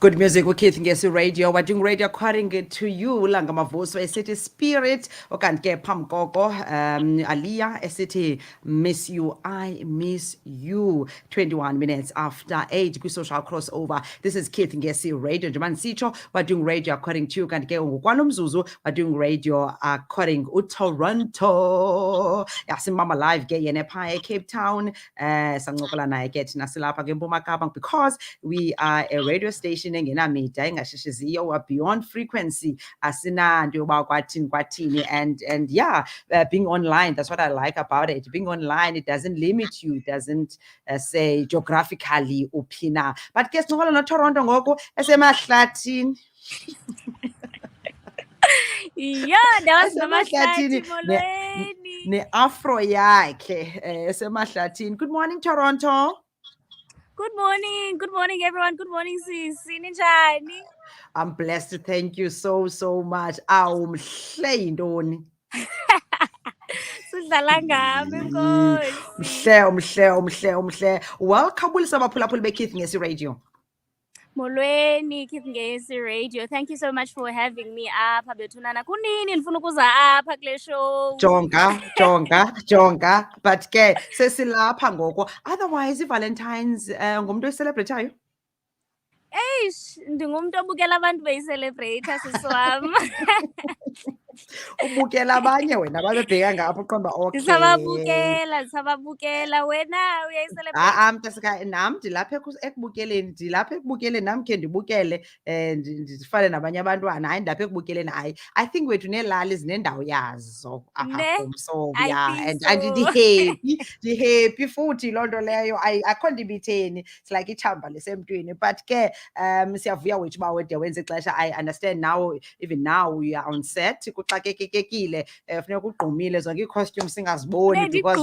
Good music with Ngesi Radio. We're doing radio according to you. Langa Mavoso esithi Spirit okanti ke phambi koko Aliyah esithi Miss You, I Miss You. 21 minutes after 8 kwi-social crossover. This is Ngesi Radio. Njengoba sitsho, we're doing radio according to you. Kanti ke ngokwalo mzuzu we're doing radio according uToronto. Yasimama live ke yena pha eCape Town. Sancokola naye ke thina silapha ke Mpuma Kapa because we are a radio station engenamida engashesheziyo, we're beyond frequency, asinanto yoba kwathini and yeah, being online, that's what I like about it. Being online, it doesn't limit you, it doesn't say geographically uphina. But ke sincokola noToronto ngoku esemahlathini. Yeah, that was namahlathini molweni. Ne-afro yakhe esemahlathini. Good morning, Toronto. Good morning everyone. Good morning sisi, ninjani? I'm blessed, thank you so much. Mhle yintoni? Sidlala ngami Mhle. Welcome abaphulaphuli beKeith Ngesi Radio. Molweni Keith Ngesi Radio. Thank you so much for having me apha bethunana. Kunini nifuna ukuza apha kule show? Jonga. But ke sesilapha ngoko. Otherwise iValentine's ngumuntu oyicelebrateayo? Eish, ndingumuntu obukela abantu beyicelebrate siswam. Ubukela abanye wena babebheka ngapha uqomba okay. Ndisababukela wena uyayicelebrate. Mntasika nam ndilapha ekubukeleni nam khe ndibukele ndifane nabanye abantwana hayi ndilapha ekubukeleni hayi. I think wethu neelali zinendawo yazo apha kum, so yeah, and ndihappy futhi loo nto leyo akho nto ibitheni, it's like ithamba lesemntwini. But ke siyavuya wethu uba wede wenze ixesha. I understand now, even now we are on set, kuxakekekile, funeka ugqumile zonke ii-costumes singaziboni because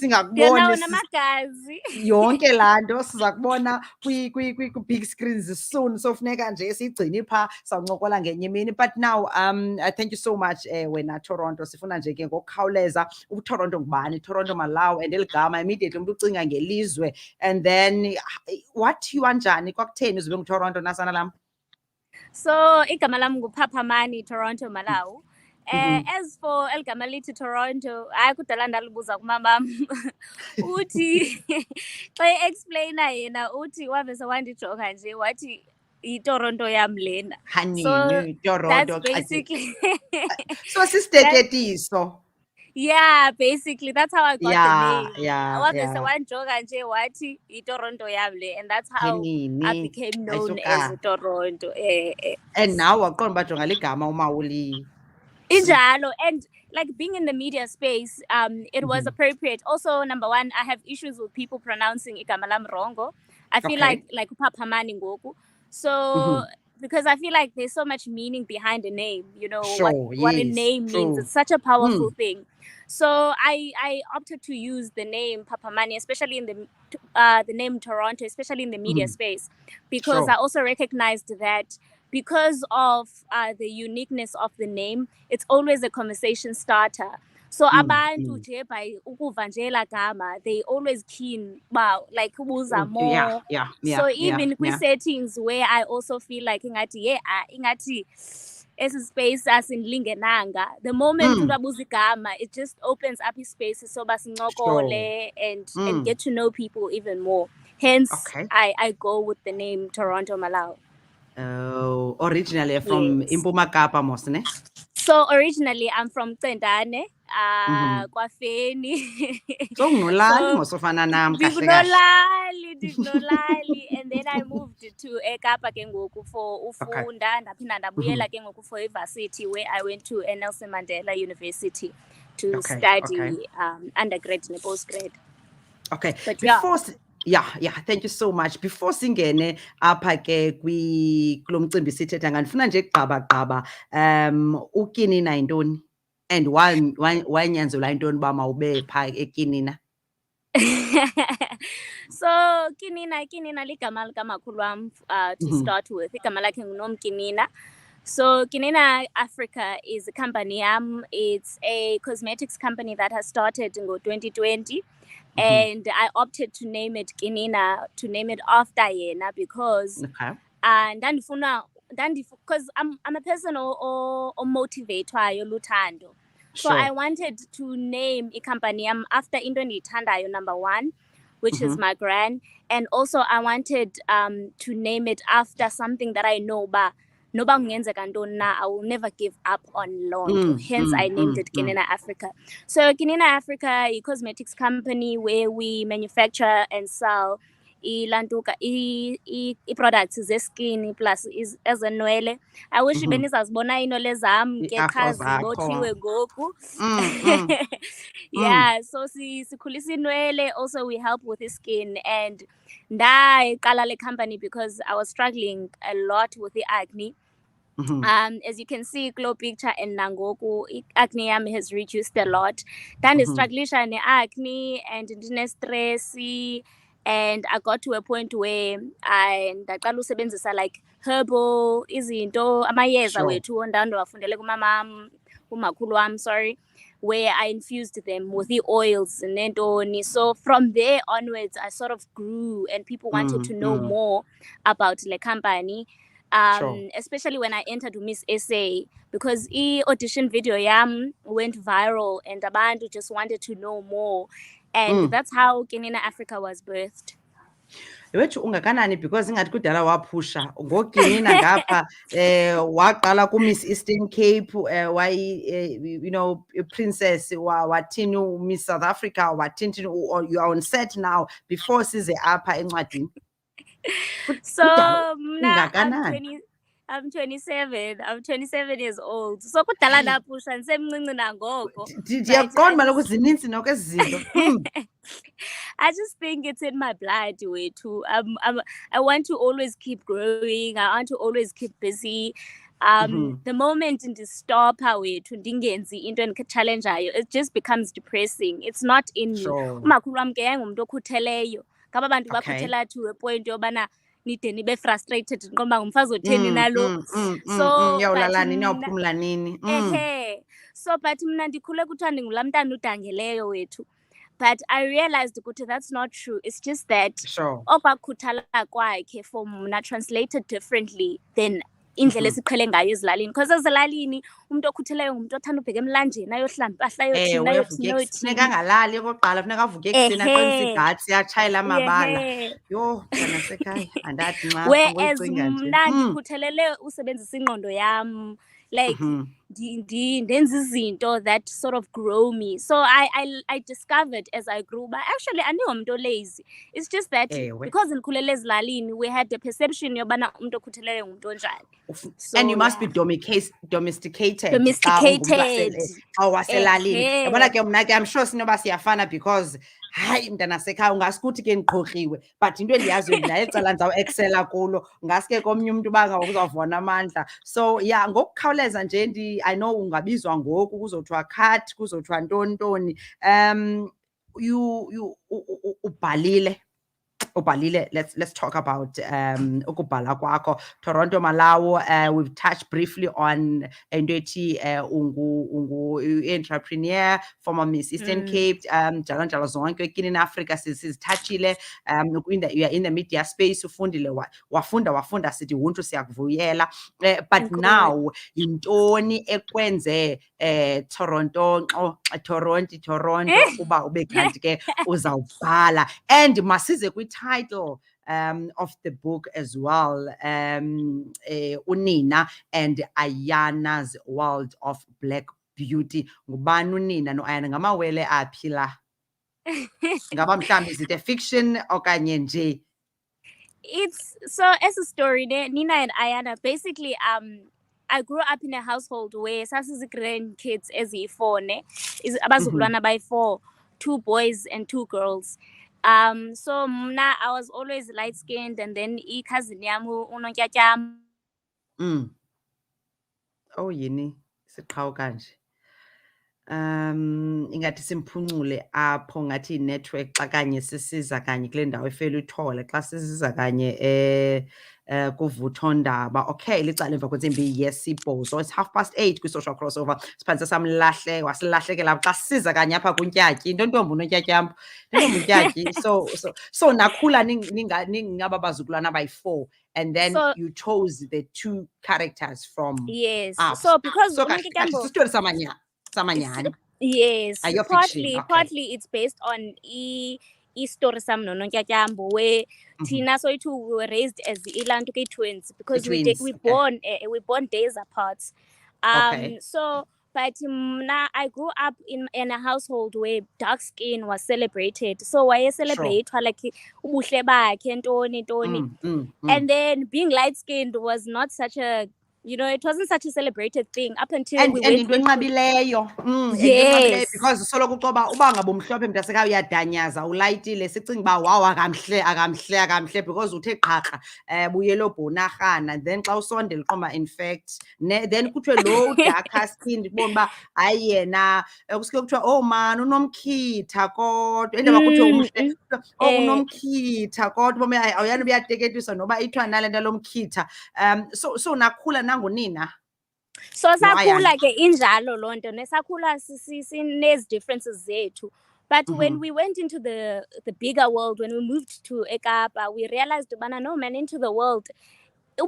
singakuboni namagazi yonke laa nto siza kubona kwi-big screens soon, so funeka nje siyigcine phaa, sawuncokola ngenye imini. But now thank you so much wena Toronto. Sifuna nje ke ngokukhawuleza uToronto ngubani, Toronto Malawu, and eli gama immediately umuntu ucinga ngelizwe, and then wathiwa njani kwakutheni uzube nguToronto nasana lam? So igama lam nguPhaphamani Toronto Malawu. As for eligama lithi Toronto, hayi kudala ndalibuza kumamam. Uthi xa explaina yena uthi wavese wandijonga nje wathi iToronto yam lena. So Toronto, that's basically so sistetekiso. Yeah, basically that's how I got the name. Yeah. Wavese wandijonga nje wathi iToronto yam le, and that's how I became known as Toronto. And now waqonda bajonga ligama uMawuli. Injalo, and like being in the media space, it was appropriate. Also, number one, I have issues with people pronouncing igama lam wrong. I feel like uPhaphamani ngoku. So because I feel like there's so much meaning behind a name, you know, what a name means. It's such a powerful thing. So I opted to use the name Phaphamani, especially in the name Toronto, especially in the media space, because I also recognized that because of the uniqueness of the name, it's always a conversation starter. So abantu je by ukuva nje la gama, they always keen about like ubuza more. So even with settings where I also feel like ingati esi space asinlingenanga, the moment unabuza igama, it just opens up his spaces so basincokole and get to know people even more. Hence I go with the name Toronto Malawu. Oh, originally from Mpuma Kapa mos, ne? So originally I'm from Tsendane, wamaMfene. So nolali mosofana nam kahle Dignolali, and then I moved to eKapa ke ngoku for ufunda, ndaphinda ndabuyela ke ngoku for university, where I went to Nelson Mandela University to study undergrad and postgrad. Okay. But yeah, thank you so much. Before singene apha ke kulo mcimbi sithetha ngandifuna nje gqaba ukinina yintoni, and wanyanzelwa intoni ba mawube pha ekinina? So kinina ligama likamakhulu wam to start with. Igama lakhe nguNomkinina. So Kinina Africa is a company. It's a cosmetics company that has started in 2020. And I opted to name it Kinina, to name it after yena, because ndandifuna because I'm a person omotivatwayo luthando. So I wanted to name company after into endiyithandayo, number one, which is my gran, and also I wanted to name it after something that I know noba kungenzeka ntoni na, I will never give up on loo. Hence I named it Kinina Africa. So Kinina Africa, a cosmetics company where we manufacture and sell i-products ze-skin plus ezenwele. I wish benizazibona inwele zam ke qha zibothiwe ngoku. Yeah, so sikhulisa inwele, also we help with the skin, and ndayiqala le company because I was struggling a lot with the acne. As you can see, glow picture and nangoku, acne has reduced a lot. Then struggle acne and stress, and I got to a point where ndaqala usebenzisa like herbal izinto amayeza wethu ndandowafundele kumamam umakhulu wam, sorry, where I infused them with the oils and nentoni. So from there onwards I sort of grew and people wanted to know more about the company. Especially when I entered Miss SA, because the audition video yam went viral and abantu just wanted to know more, and that's how Kinina Africa was birthed. Wethu ungakanani because ingathi kudala waphusha ngokinina ngapha waqala ku Miss Eastern Cape you know princess wathini Miss South Africa wathini, you are on set now before size apha encwadini. So now I'm 27. I'm 27 years old. So kudala napusha ndisemncinci nangoko. Ndiyaqonda maloku zininzi noko ezi zinto. I just think it's in my blood wethu. I want to always keep growing. I want to always keep busy. The moment ndistopha wethu ndingenzi into endichallengeayo, it just becomes depressing. It's not in me. Umakhulu wam ke yayingumuntu okhutheleyo. Ngaba abantu bakhuthela to a point yobana nide nibe frustrated nqomba ngumfazi otheni nalo. So yawulalani niyawuphumla nini. So but mna ndikhule kuthiwa ndingulaa mntana udangeleyo wethu. But I realized ukuthi that's not true. It's just that okwakhuthala kwakhe for mna translated differently than indlela esiqhele ngayo ezilalini, because ezilalini umuntu okhutheleyo ngumuntu othanda ubheka emlanjeni ayohlamba impahla ayothini ayothini. Funeka angalali okokuqala, funeka avuke ekuseni aqinise igatsi atshayele amabala. Yho, nasekhaya andathi nxa whereas mna ndikhuthelele usebenzisa ingqondo yam, like ndenza izinto that sort of grow me. So I discovered as I grew, but actually andingumuntu lazy. It's just that because ndikhulele ezilalini, we had the perception yobana umuntu okhuthelele ngumuntu onjani. And you must be domesticated. Waselalini. Yabona ke mna ke I'm sure sinoba siyafana because hayi mntanasekhaya ungasikuthi ke ndiqhoqiwe, but into endiyaziyo ndinayecala ndizawuexcela kulo, ngaske komnye umuntu banga uzawuvona amandla. So yeah, ngokukhawuleza nje I know ungabizwa ngoku kuzothiwa cut kuzothiwa ntoni. You ubhalile, let's talk about ukubhala kwakho. Toronto, Malawu, we've touched briefly on into ethi ungu entrepreneur, former Miss Eastern Cape, njalo zonke Kinina Africa sizithachile. You are in the media space, ufundile wafunda sithi wuntu siyakuvuyela. But now yintoni ekwenze Toronto uba ube kanti ke uzawubhala, and masize title of the book as well, Unina and Ayana's World of Black Beauty. Ngubani unina no Ayana, ngamawele aphi la? Ngaba mhlambi is it a fiction okanye nje? It's so as a story, Nina and Ayana, basically I grew up in a household where sasizi grandkids eziyi-4 abazukulwana bayi-4, 2 boys and 2 girls. So mna I was always light skinned, and then cousin yamu unontyatyam. Oh yini siqhawuka nje. Ingathi simphuncule apho ngathi network xa kanye sisiza kanye kule ndawo efela uthole xa sisiza kanye kuvuthondaba. Okay, licala emva kwentsimbi yesibhozo. It's 8:30 kwi-social crossover. Siphantse wasilahlekela xa sisiza kanye apha kuntyatyi. Ntontombi unontyatyambo. Ntontombi untyatyi. So nakhula ningaba bazukulwana abayi-4. and then So you chose the two characters from yes. us. So because So story samanyani. yes, Your fiction. Okay. partly it's based on story sam noNontyatyatyambo, where Tina soitu we were raised as ilantu ke twins because Twins, we okay. born days apart. Okay. So but I grew up in a household where dark skin was celebrated. So why celebrate like ubuhle bakhe ntoni. And then being light skinned was not such a, it wasn't such a celebrated thing up until we went into into enqabileyo yes, because soloko ucoba uba ngabumhlophe mntasekhaya uyadanyaza ulayitile sicinga uba waw akamhle because uthe qhaqha buyelo bhonarhana, then xa usondela uqomba in fact then kuthiwe lo darker skinned kubona uba hayi yena kusuke kuthiwa oh man unomkhitha kodwa endaba kuthiwe umhle unomkhitha kodwa awuyani uyateketiswa noba ithiwa nale nto lomkhitha. So nakhula nangunina. So sakhula ke injalo loo nto nesakhula sinezi differences zethu. But when we went into the bigger world, when we moved to eKapa, we realized no man, into the world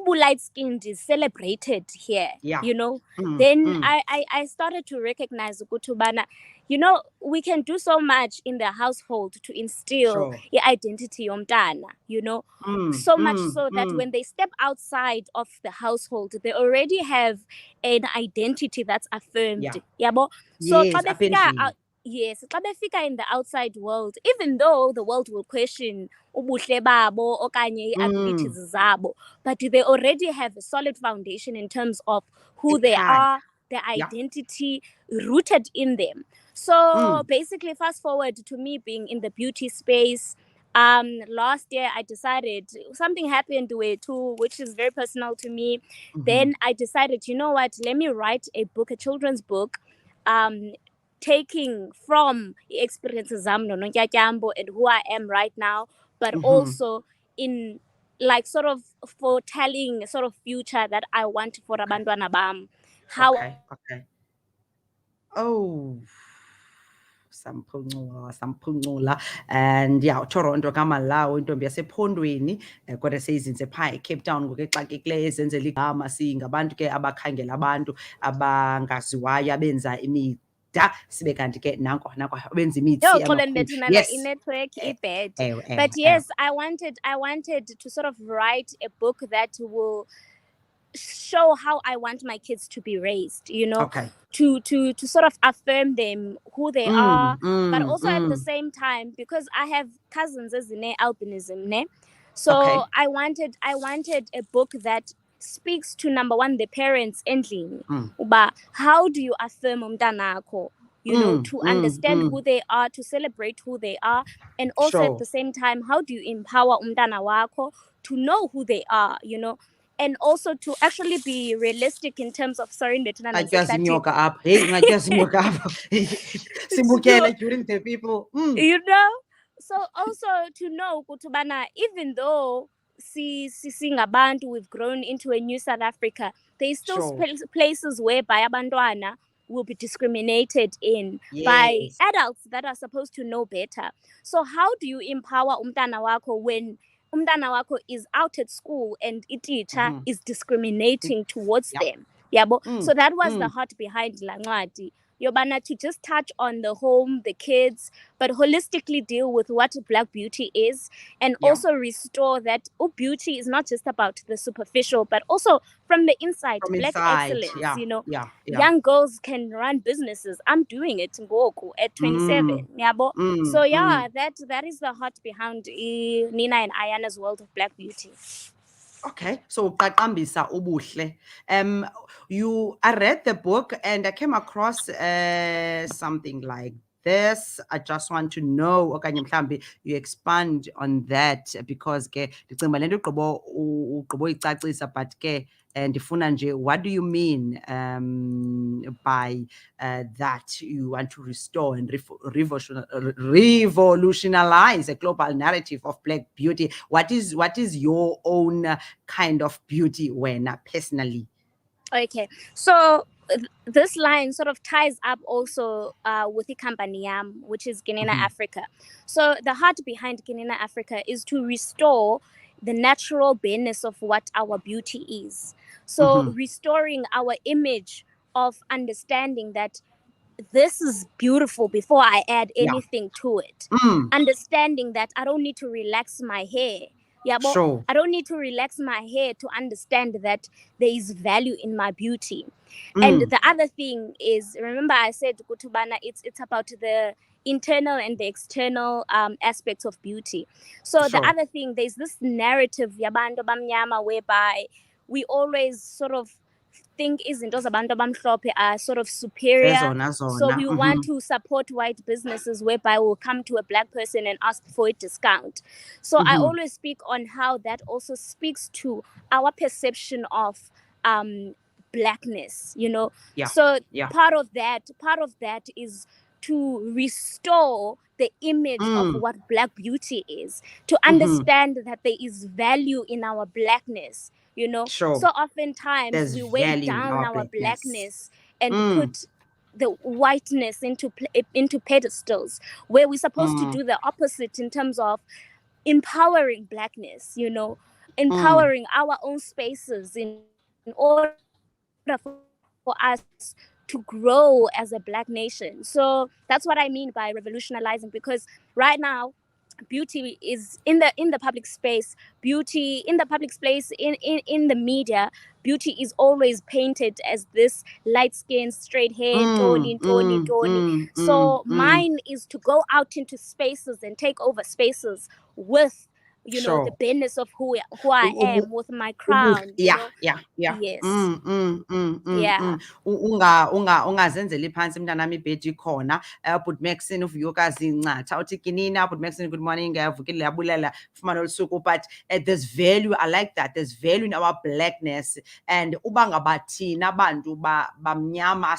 light skinned is celebrated here. Then I started to recognize ukutubana, we can do so much in the household to instill the identity yomntana, so much so that when they step outside of the household, they already have an identity that's affirmed. So yes, xa befika in the outside world, even though the world will question ubuhle babo okanye abilities zabo, but they already have a solid foundation in terms of who they are, their identity rooted in them. So basically, fast forward to me being in the beauty space. Last year I decided something happened which is very personal to me. Then I decided, you know what, let me write a book, a children's book, taking from the experiences zam noNontyatyatyambo and who I am right now, but also in like sort of foretelling sort of future that I want for abantwana bam. Okay. Oh, samphuncula and uToronto kaMalawu intombi yasephondweni kodwa seyizinze phaa eCape Town ngoku exakekileyo ezenzela igama. Singabantu ke abakhangela abantu abangaziwayo abenza imida, sibe kanti ke nanko benza imitsi network bad. But yes, I wanted to sort of write a book that will show how I want my kids to be raised, to sort of affirm them, who they are, but also at the same time, because I have cousins as in albinism, so I wanted a book that speaks to, number one, the parents ending, but how do you affirm umntanakho, to understand who they are, to celebrate who they are, and also at the same time, how do you empower umntana wakho to know who they are, and also to actually be realistic in terms of during the people. So also to know kutubana, even though singabantu, we've grown into a new South Africa, there is still places whereby abantwana will be discriminated in by adults that are supposed to know better. So how do you empower umntana wakho when umntana wakho is out at school and a teacher is discriminating towards them? So that was the heart behind la ncwadi. Yobana, to just touch on the home, the kids, but holistically deal with what Black beauty is, and also restore that beauty is not just about the superficial, but also from the inside. Black excellence, young girls can run businesses. I'm doing it at 27. So that is the heart behind Nina and Ayana's world of Black beauty. Okay, so uqaqambisa ubuhle. I read the book and I came across something like this. I just want to know, okanye mhlambi you expand on that, because ke ndicinga le nto ugqibo icacisa, but ke ndifuna nje, what do you mean by that you want to restore and revolutionize a global narrative of Black beauty? What is your own kind of beauty when personally? Okay, so this line sort of ties up also with the company which is Ginena Africa. So the heart behind Ginena Africa is to restore the natural bareness of what our beauty is. So restoring our image of understanding that this is beautiful before I add Yeah. anything to it. Understanding that I don't need to relax my hair. Yeah, but Sure. I don't need to relax my hair to understand that there is value in my beauty. And the other thing is, remember I said Kutubana, it's about the internal and the external aspects of beauty. So the Sure. other thing, there's this narrative yabantu bamnyama whereby we always sort of think izinto zabantu abamhlophe are sort of superior. So we want to support white businesses whereby we'll come to a black person and ask for a discount. So I always speak on how that also speaks to our perception of blackness, you know. Yeah. So Yeah. part of that is to restore the image of what black beauty is, to understand that there is value in our blackness, you know. Sure. So oftentimes There's we weigh value in down our our blackness. and put the whiteness into pedestals, where we're supposed to do the opposite in terms of empowering blackness, you know, empowering our own spaces in order for us to grow as a black nation. So that's what I mean by revolutionizing, because right now beauty is in the public space, beauty in the public space, in the media, beauty is always painted as this light skin, straight hair, tony. So mine is to go out into spaces and take over spaces with, you know, the Sure. business of who I am, with my crown, you Yeah. know. Yeah. Yes. Yeah. Ungazenzeli phansi mntanami ibheji khona. But Maxine uvuyokazi Ncatha uthi kinina. But Maxine, good morning, vukile yabulela fumana olusuku. But there's value. I like that. There's value in our blackness. And uba ngabathina abantu bamnyama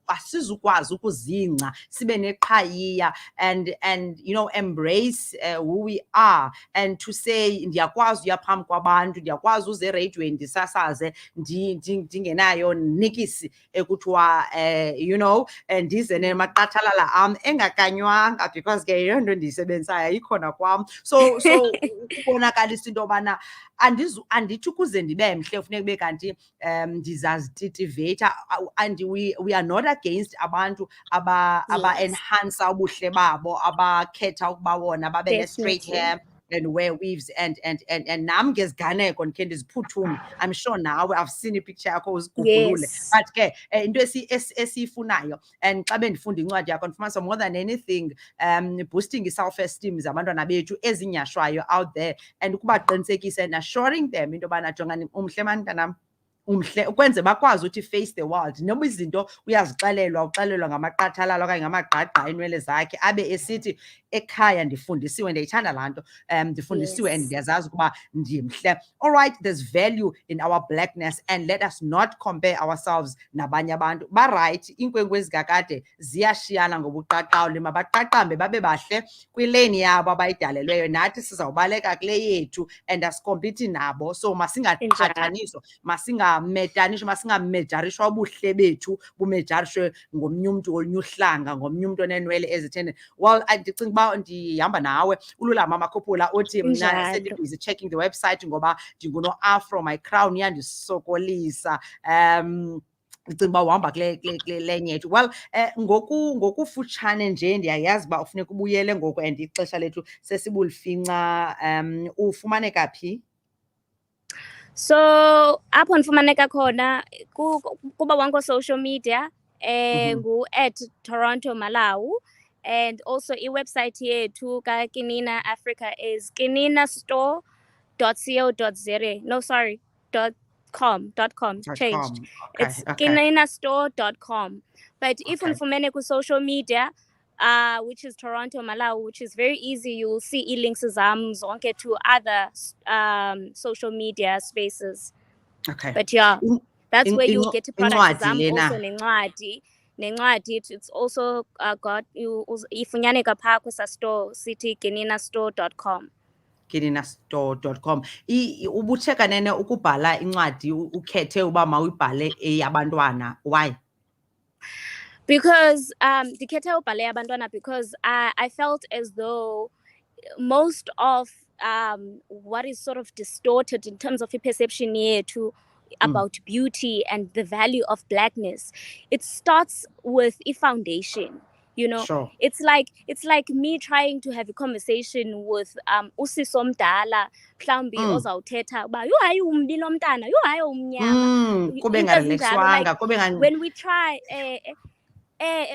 asizukwazi ukuzingca sibe neqhayiya and you know, embrace who we are, and to say ndiyakwazi uya phambi kwabantu, ndiyakwazi uze ereyidweni ndisasaze ndingenayo nikisi ekuthiwa you know, ndize nemaqathalala am engakanywanga, because ke yeyona nto ndiyisebenzisayo ayikhona kwam. So ukubonakalisa into yobana andithi ukuze ndibe mhle funeka kube kanti ndizazititiveyitha, and we are not against abantu aba-enhansa ubuhle babo, abakhetha ukuba wona babe ne-straight hair and wear weaves and nam ngeziganeko ndikhe ndiziphuthume. I'm sure nawe I've seen ipicture yakho uzigugulule. But ke into esiyifunayo, and xa bendifunda incwadi yakho ndifumanisa more than anything boosting i-self-esteem zabantwana bethu ezinyashwayo out there, and ukubaqinisekisa and assuring them into yobana jongani umhle mntanam, umhle, ukwenze bakwazi ukuthi face the world. Noba izinto uxelelwa ngamaqathalala okanye ngamagqagqa enwele zakhe, abe esithi ekhaya ndifundisiwe, ndiyayithanda laa nto, ndifundisiwe and ndiyazazi ukuba ndimhle. All right, there's value in our blackness, and let us not compare ourselves nabanye abantu. Barayithi iinkwenkwezi kakade ziyashiyana ngobuqaqawuli, mabaqaqambe babe bahle kwileni yabo abayidalelweyo, nathi sizawubaleka kule yethu and asikompithi nabo. So masingaqhathaniswa, masingamejarishwa ubuhle bethu bumejarishwe ngomnye umntu olunye uhlanga, ngomnye umntu onenwele ezithene. Well, ndicinga uba ndihamba nawe uLulama Makhuphula othi mna sendibhizi checking the website ngoba ndinguno-afro, my crown iyandisokolisa. Ndicinga uba uhamba kule lenye yethu. Well, ngokufutshane nje ndiyayazi uba ufuneka ubuyele ngoku and ixesha lethu sesibulifinca. Ufumaneka phi? So apho ndifumaneka khona kuba wonke social media ngu@Toronto Malawu, and also iwebsite yethu kaKinina Africa is kininastore.co.za. No, sorry, .com changed. Okay, It's kininastore.com. But if unifumene ku social media, which is Toronto Malawu, which is very easy, you will see links zonke to other social media spaces. Okay. But yeah, that's where you get products incwadi also nencwadi. It's also got ifunyaneka phaa kwesa store sithi kininastore.com. kininastore.com. Ubuthe kanene ukubhala incwadi ukhethe uba mawuyibhale eyabantwana. Why? Because ndikhethe ubhale abantwana because I felt as though most of what is sort of distorted in terms of perception here to about beauty and the value of blackness, it starts with a foundation. You know, Sure. it's like me trying to have a conversation with usisi omdala mhlawumbi ozawuthetha uba yho hayi umbi lo mntana, yho hayi umnyama, kube into ezinjalo. Like ngarelaxwanga, kube when we try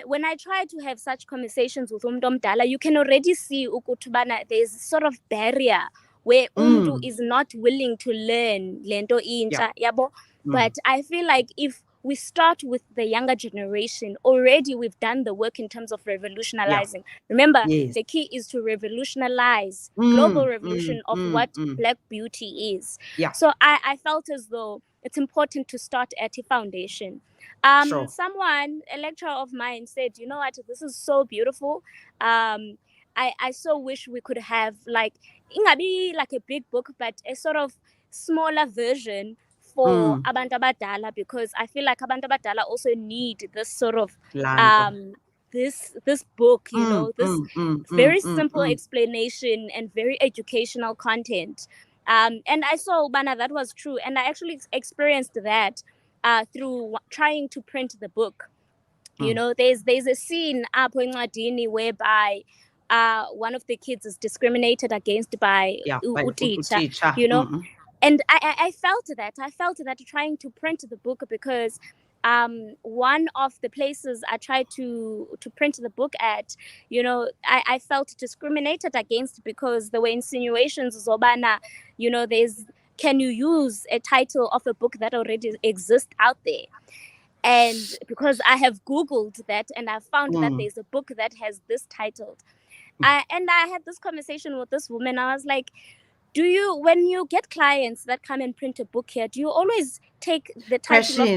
when I try to have such conversations with umuntu omdala, you can already see ukuthi bana there's sort of barrier where umuntu is not willing to learn lento intsha, yabo. But I feel like if we start with the younger generation, already we've done the work in terms of revolutionizing. Remember, the key is to revolutionize, global revolution of what Black beauty is. So I felt as though it's important to start at a foundation. Someone, a lecturer of mine, said, you know what, this is so beautiful. I so wish we could have like ingabi like a big book, but a sort of smaller version for abantu abadala, because I feel like abantu abadala also need this sort of this book, you know, this very simple explanation and very educational content. And I saw Bana that was true, and I actually experienced that through trying to print the book. You know, there's a scene apho encwadini whereby one of the kids is discriminated against by teacher, you know. And I felt that trying to print the book, because one of the places I tried to print the book at, you know, I felt discriminated against because there were insinuations zobana, you know, can you use a title of a book that already exists out there? And because I have Googled that and I found that there's a book that has this titled. And I had this conversation with this woman. I was like, when you get clients that come and print a book here, do you always take the title of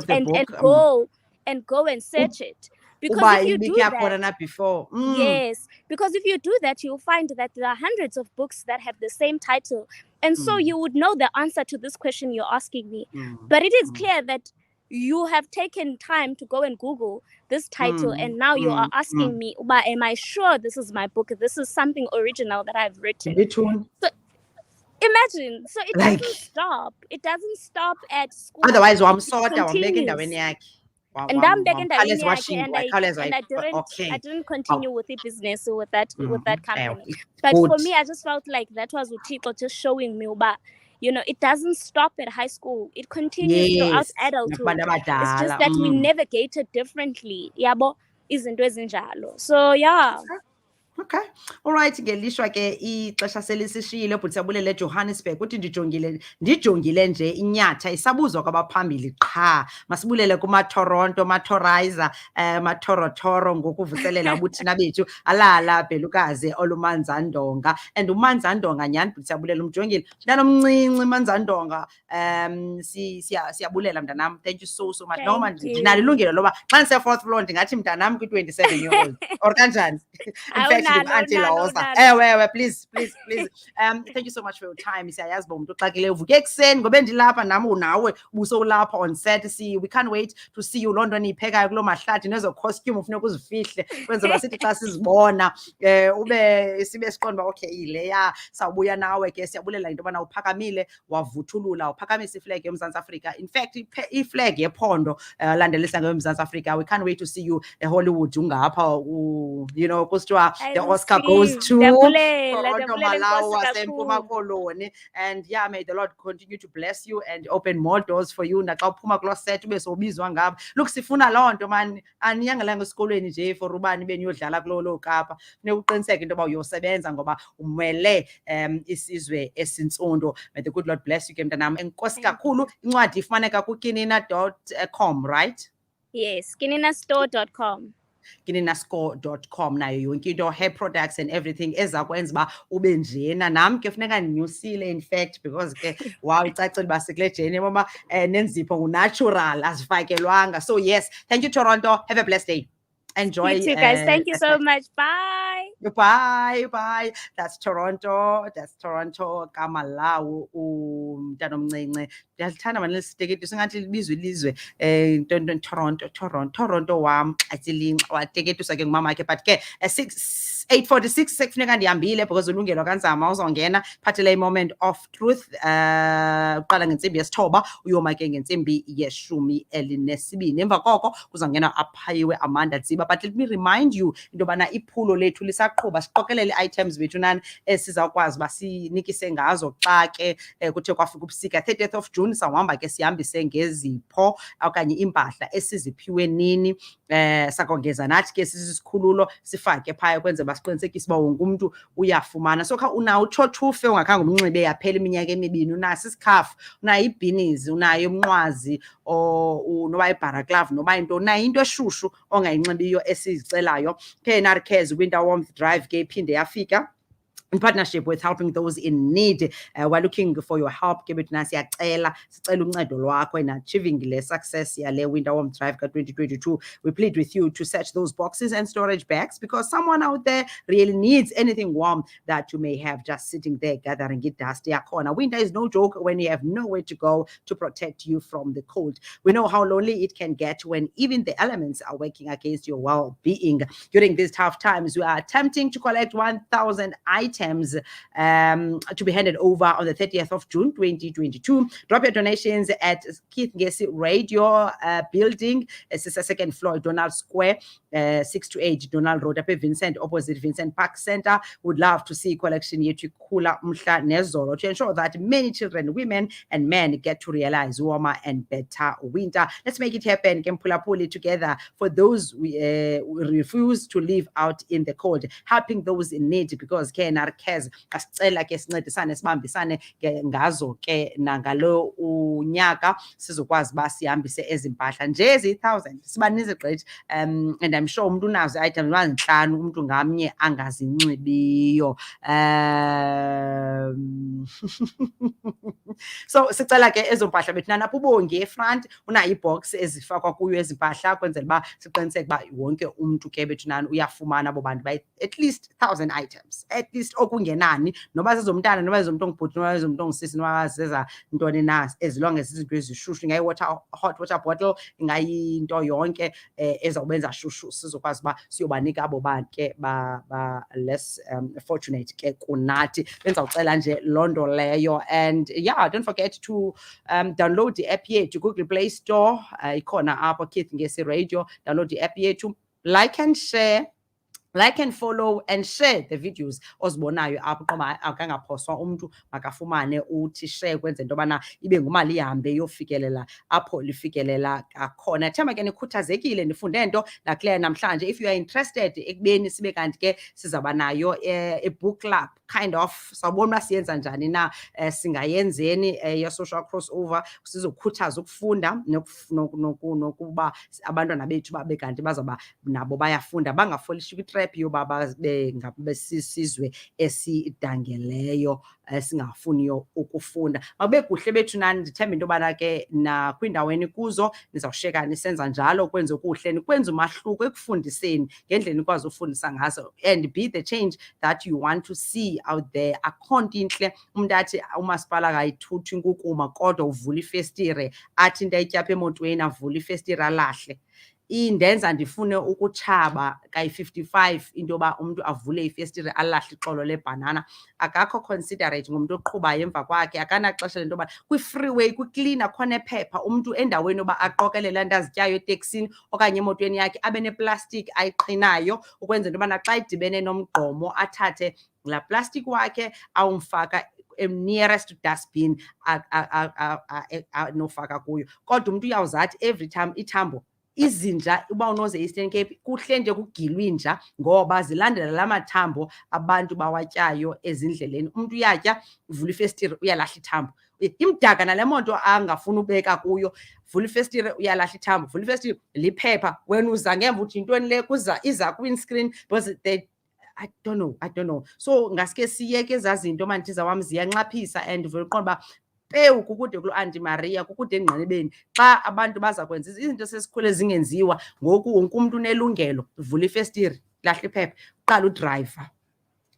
the book and go and search it? Because if you do that, yes, because if you do that, you'll find that there are hundreds of books that have the same title. And so you would know the answer to this question you're asking me. But it is clear that you have taken time to go and Google this title, and now you are asking me, am I sure this is my book? This is something original that I've written. So imagine, so it doesn't stop. It doesn't stop at school. Otherwise, and I didn't continue with the business with that company. But for me, I just felt like that was Utiko just showing me about, you know, it doesn't stop at high school. It continues throughout adulthood. It's just that we navigate it differently. Yabo izinto ezinjalo. So yeah. Okay. All right, ngelishwa ke ixesha selisishiyile but siyabulele Johannesburg uthi ndijongile nje inyatha isabuzwa kwabaphambili qha. Masibulele kuma Toronto, Matorizer, Matorotoro ngokuvuselela ubuthina bethu alala Bhelukazi olumanzandonga, and umanzandonga nyani but siyabulele umjongile mntana omncinci manzandonga. Siyabulela mntanam, thank you so much. Noma ndinalo ilungelo loba xa ndise fourth floor ndingathi mntanam kwi-27 year old or kanjani. In fact, Auntie Lhoza. Please. Thank you so much for your time. Siyayazi bomntu uxakile uvuke ekseni ngobe ndilapha nami unawe buso ulapha on set. We can't wait to see you London iphekayo kulo mahlathi nezo costume ufuneka uzifihle kwenza basithi xa sizibona ube sibe siqonda okay ileya sawubuya nawe ke siyabulela into bana uphakamile wavuthulula uphakamisa iflag eMzantsi Afrika. In fact iflag yephondo landelisa ngeMzantsi Afrika. We can't wait to see you eHollywood ungapha you know kusithiwa the Oscar goes to Toronto, Malawu, Sempuma Koloni. And yeah, may the Lord continue to bless you and open more doors for you. Naxa uphuma kulo set ube sobizwa ngabo. Look, sifuna loo nto man, aniyangelanga esikolweni nje for ubani beniyodlala kulo Kapa. Funeka uqiniseke into yoba uyosebenza ngoba umele isizwe esintsundu. May the good Lord bless you ke mntanam. Enkosi kakhulu. Incwadi ifumaneka kukinina.com, right? Yes, kininastore.com. kininascore.com nayo yonke into, hair products and everything ezakwenza uba ube njena. Nam ke funeka ndinyusile in fact because ke wow icacile uba sikule jeni mama nenzipho ngunatural azifakelwanga. So yes, thank you Toronto, have a blessed day. Enjoy. You too, guys. Thank you so much. Bye. Bye. That's Toronto. Malawu umntana omncinci. Ndiyalithanda manje lesiteketi singathi libizwe ilizwe Toronto wam atsilinxa wateketisa ke ngumama ke but ke 8:46 sekufuneka ndihambile because ulungelo kanzama uzongena phathele moment of truth uqala ngentsimbi yesithoba uyoma ke ngentsimbi yeshumi elinesibini. Emva koko kuzawungena aphayiwe Amanda Dziba. But let me remind you into yobana iphulo lethu lisaqhuba, siqokelele items bethu nani esizawukwazi uba sinikise ngazo xa ke kuthe kwafika ubusika. 30th of June sawuhamba ke sihambise ngezipho okanye impahla esiziphiwe nini. Sakongeza nathi ke sisikhululo sifake phaya kwenze basiqinisekise uba wonke umuntu uyafumana. So kha unawo uthothufe ungakhange umnxibe yaphela iminyaka emibini, unaso isikhafu, unayo ibhinizi, unayo umnqwazi noba ibharaklavu noba into, unayo into eshushu ongayinxibiyo esizicelayo. KNR Cares Winter Warmth Drive ke iphinde yafika in partnership with helping those in need. We're looking for your help. Sicela uncedo lwakho in achieving le success yale Winter Warmth Drive ka-2022. We plead with you to search those boxes and storage bags because someone out there really needs anything warm that you may have just sitting there gathering it dust. Yakhona. Winter is no joke when you have nowhere to go to protect you from the cold. We know how lonely it can get when even the elements are working against your well-being. During these tough times, we are attempting to collect 1,000 items to be handed over on the 30th of June 2022. Drop your donations at Keith Ngesi Radio building. It's the second floor, Donald Square, 6 to 8 Donald Road, up at Vincent, opposite Vincent Park Center. Would love to see collection yetu kula mhla nezolo to ensure that many children, women and men get to realize warmer and better winter. Let's make it happen. Kempulapuli together for those who refuse to live out in the cold, helping those in need because KNR Cares asicela ke sincedisane sibambisane ke ngazo ke nangalo unyaka sizokwazi ba sihambise ezimpahla nje ezi-1000 sibanize gqithi. And I'm sure umuntu unazo items 5 umuntu ngamnye angazinxibiyo. So sicela ke ezo mpahla bethu nanapho ubonge efront unayo ibox ezifakwa kuyo ezimpahla kwenzela uba siqiniseke uba wonke umuntu ke bethu nani uyafumana abo bantu at least 1000 items, at least okungenani noba zezomntana noba zezomntu ongubhuti noba zezomntu ongisisi noba zeza ntoni na, as long as izinto ezishushu, ingayi hot water bottle, ingayinto yonke ezawubenza shushu sizokwazi uba siyobanika abo bantu ke ba less fortunate ke kunathi. Bendizawucela nje loo nto leyo. And yeah, don't forget to download the app yethu Google Play Store. Ikhona apho Keith Ngesi Radio. Download the app yethu, like and share. Like and follow and share the videos ozibonayo apho qoba akangaphoswa umuntu makafumane uthi share kwenze into bana ibe ngumali ihambe yofikelela apho lifikelela akhona. Thema ke nikhuthazekile nifunde into nakule namhlanje. If you are interested ekubeni sibe kanti ke sizaba nayo a book club kind of, sawubona siyenza njani na, singayenzeni ye social crossover sizokhuthaza ukufunda nokuba abantwana bethu babe kanti bazaba nabo bayafunda bangafolishi kwitrap yoba babe ngabesizwe esidangeleyo singafuniyo ukufunda. Mabe kuhle bethu nani, ndithemba into yobana ke nakwindaweni kuzo nizawusheka nisenza njalo kwenze kuhle nikwenza umahluko ekufundiseni ngendlela nikwazi ufundisa ngazo and be the change that you want to see out there. Akhonto inhle umuntu athi umasipala akayithuthi inkukuma kodwa uvula ifestire athi into ayityapha emotweni avula ifestire alahle. Indenza ndifune ukutshaba kayi-55 into yoba umuntu avule ifestire alahle ixolo lebhanana. Akakho considerate ngomuntu oqhubayo emva kwakhe, akanaxesha lento yoba kwi-freeway kuklina khona ephepha umuntu endaweni yoba aqokelele nto azityayo eteksini okanye emotweni yakhe abe neplastiki ayiqhinayo ukwenzela into yobana xa idibene nomgqomo athathe laa plastic wakhe awumfaka nearest dustbin nofaka kuyo. Kodwa umuntu uyawuzathi every time ithambo izinja uba unoze Eastern Cape kuhle nje kugilwa inja ngoba zilandela la mathambo abantu bawatyayo ezindleleni. Umuntu uyatya uvula ifestire uyalahla ithambo. Imdaka nale moto angafuna ubeka kuyo, vula ifestire uyalahla ithambo, vula ifestire liphepha. Wena uza ngemva uthi intoni le iza ku-windscreen because they I don't know. So ngaske siyeke ezazinto manithiza wami ziyanxaphisa and vele uqonda uba pewu kukude kulo Auntie Maria kukude engqinibeni xa abantu baza kwenza izinto sesikhule zingenziwa. Ngoku wonke umuntu unelungelo, vula ifestire, lahla iphepha, uqala udrayiva.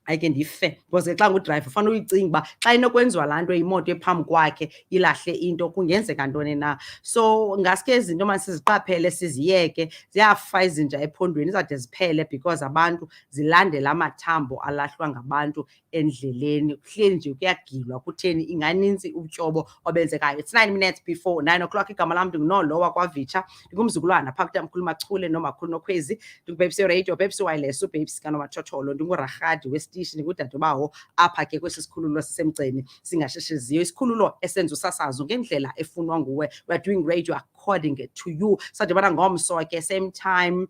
ayike ndife because xa ngudrayiva ufana uyicinga uba xa inokwenziwa laa nto imoto ephambi kwakhe ilahle into kungenzeka ntoni na. So ngaske izinto masiziqaphele siziyeke, ziyafa izinja ephondweni izade ziphele because abantu zilandela amathambo alahlwa ngabantu endleleni. Kuhleli nje kuyagilwa kutheni, inganinzi utyobo obenzekayo. It's 9 minutes before 9 o'clock. Igama lam ndinguNolowa kwaVitsha, ndingumzukulwana phakathi tamkhulu Machule nomakhulu Nokhwezi, ndingubhebhisi radio, bhebhisi wireless, ubhebhisi kanomathotholo, ndingurarhadi wesitishi, ndingudadobawo apha ke kwesi sikhululo sisemgceni singashesheziyo, isikhululo esenza usasazo ngendlela efunwa nguwe. We're doing radio according to you. Sadibana ngomso ke, same time,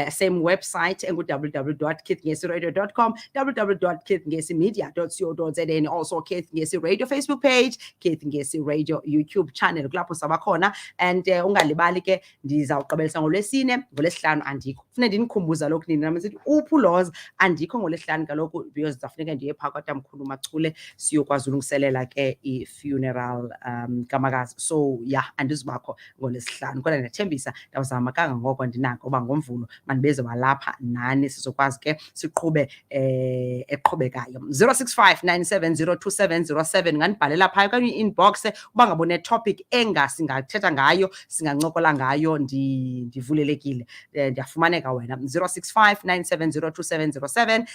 same website, www.kithngesi.com, www.kithngesimedia.co.za, and also Keith Ngesi Radio Facebook page, Keith Ngesi Radio YouTube channel, kulapho sabakhona. And ungalibali ke ndizawuqabelisa ngoLwesine, ngoLwesihlanu andikho. Ufuna ndinikhumbuza lokhu nini nami sithi uphu Lhoza andikho ngoLwesihlanu kaloku because zafuneka ndiye phaa kwatamkhulu Machule siyokwazi ulungiselela ke i-funeral kamakazi. So yeah, andizubakho ngoLwesihlanu kodwa ndiyathembisa ndawuzama kangangoko ndinako uba ngoMvulo mandibeze walapha nani sizokwazi ke siqhube eqhubekayo. 065 nganibhalela phaa okanye i-inbox uba ngabone topic singathetha ngayo singancokola ngayo, ndivulelekile, ndiyafumaneka wena. 065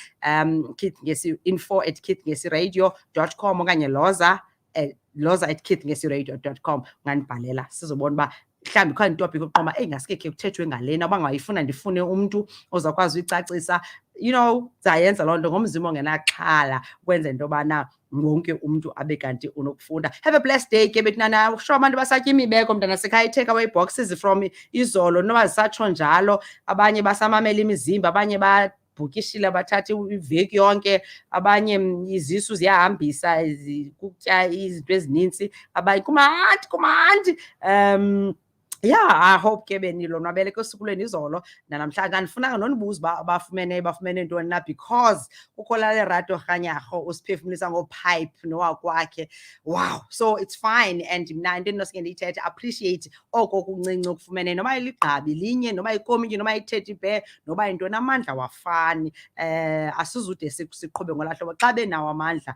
Keith Ngesi info@kithngesiradio.com okanye Lhoza@kithngesiradio.com nganibhalela sizobona uba mhlawumbi khona itopic oqoma ngasikekhe kuthethwe ngalena uba ngayifuna ndifune umntu ozawukwazi uyicacisa. You know, zayenza loo nto ngomzimba ongenaxhala ukwenza into yobana wonke umntu abe kanti unokufunda. Have a blessed day ke bekunana. Sure abantu basatya imibeko mntana sekhaya, i-takeaway boxes from izolo noba zisatsho njalo, abanye basamamela imizimba, abanye bhukishile bathatha iveki yonke, abanye izisu ziyahambisa kutya izinto ezininzi, abanye kumandi. Yeah, I hope ke benilonwabele kosuku lwenu izolo nanamhlanje. Andifunanga nonibuza uba bafumene ntoni na, because kukho lale rato rhanyarho usiphefumlisa ngopipe nowakwakhe. Wow, so it's fine. And mna into endinosuke ndiyithethe, appreciate oko kuncinci okufumene, noba iligqabi linye, noba ikomityi, noba i-teddy bear, noba yintoni, amandla wafani. Asizude siqhube ngolaa hlobo. Xa benawo amandla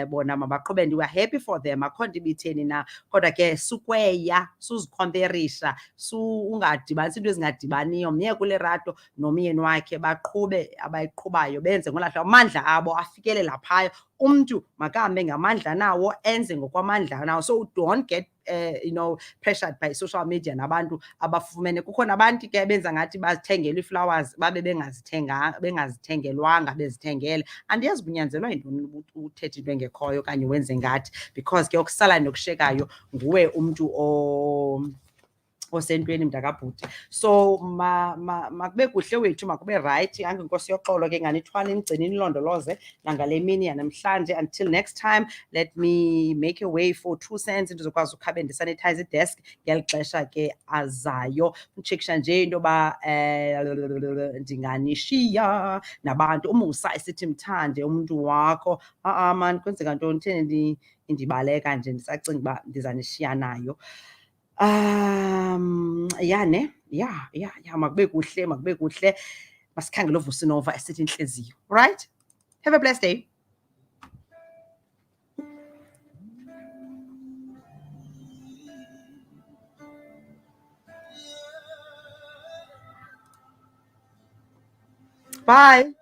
bona mabaqhube, and we are happy for them, akho nto ibitheni na. Kodwa ke sukweya, suzikhomperisha, ungadibanisi into ezingadibaniyo. Mye kule rato nomyeni wakhe baqhube abayiqhubayo, benze ngolaa hlobo amandla abo afikelela phaya. Umntu makahambe ngamandla nawo, enze ngokwamandla nawo. So don't get pressured by social media nabantu abafumene. Kukho nabantu ke benza ngathi bazithengele ii-flowers babe bengazithengelwanga, bezithengele. Andiyazi bunyanzelwa yintoni uthethe into engekhoyo okanye wenze ngathi, because ke okusalayo nokushekayo nguwe umntu osentweni mntakabhuti. So makube kuhle wethu, makube rayithi. Angenkosi yoxolo ke nganithwala imgcini nilondoloze nangale mini yanamhlanje. Until next time, let me make a way for 2 cents ndizokwazi ukhabe ndisanitize i-desk ngeli xesha ke azayo. Utshekisha nje into yoba ndinganishiya nabantu. Umusa esithi mthande umntu wakho. Man, kwenzeka ntoni, theni indibaleka nje ndisacinga uba ndizanishiya nayo. Makube kuhle. Masikhangele uVusinova esithi intliziyo. Right? Have a blessed day. Bye.